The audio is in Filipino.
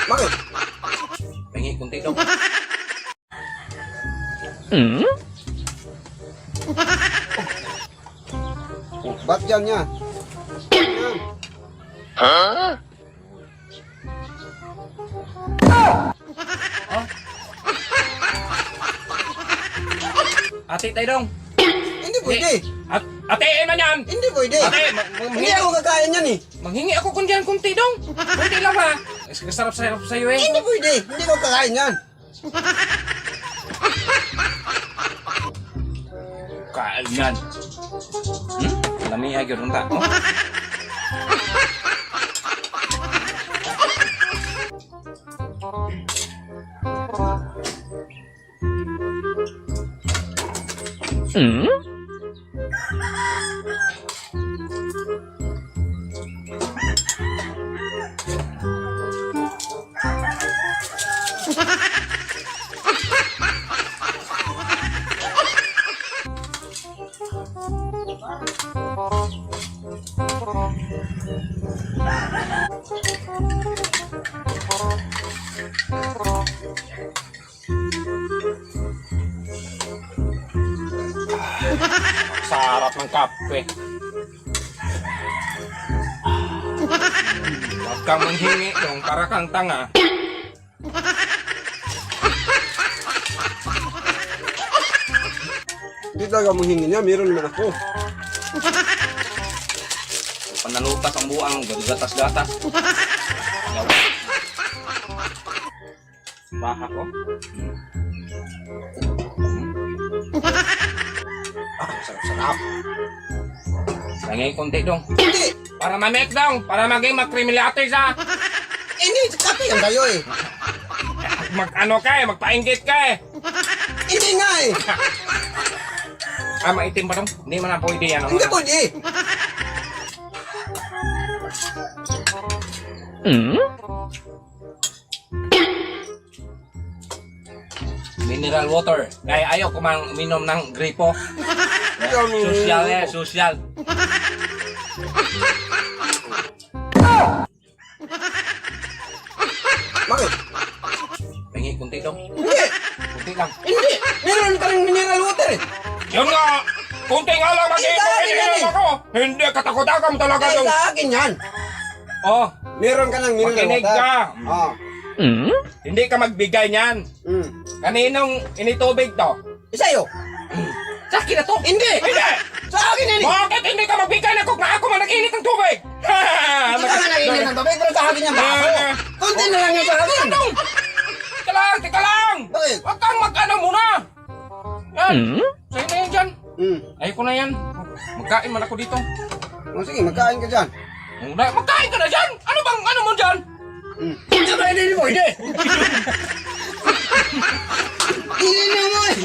Bakit? Pengi kunti dong. Oh, ba't yan yan? Yan. Ate tayo dong. Hindi pwede. Atiin man yan. Hindi pwede. Ate, Hindi ako kakain yan eh. manghingi ako kung diyan kunti dong. Kunti lang ba? Sarap-sarap sa'yo eh. Hindi pwede. Hindi ko kakain yan. Kain yan. Lamiha yun ta. Oh. Sarap ng kape. Huwag kang manghingi dong, para kang tanga. Hindi talaga manghingi niya. Meron naman ako. Panalutas ang buang, gatas-gatas. Baha ko. Sarap-sarap. Langay konti dong. Hindi. Para ma-make dong. Para maging mag-cremulates ha. Hindi. Kape yan kayo eh. Mag-ano ka eh. Magpainggit ka eh. Hindi nga eh. Maitim ba dong? Hindi man na pwede yan. Hindi pwede. Mineral water. Kaya ayaw ko mang minom ng gripo. Social eh. Social. Bakit? Pengi kunti dong. Hindi. Kunti lang. Hindi. Meron ka ng mineral water eh. Yun nga! Kunti nga lang Sa akin yan mag-iinom eh. ako! Hindi, katakot-takam talaga Eh, yung... sa akin yan. Oh, Meron ka ng mineral makinig water. ka! Oh. Hindi ka magbigay niyan! Kaninong initubig to? Sa'yo. Sa akin na to! Hindi. Hindi! Sa akin yan eh. Bakit hindi ka magbigay ng coke na ako man nag-init ng tubig? Hindi ka nga naiinit ng tubig, pero sa akin yan ba ako? Kunti na lang yan sa akin. Tika lang! Bakit? Huwag kang mag-ano muna! Yan! Sa'yo na yan dyan! Ayoko ko na yan. Magkain man ako dito. O sige, magkain ka dyan. Magkain ka na dyan! Ano bang ano mo dyan? Hindi ba hindi mo? Hindi. Hindi na mo eh.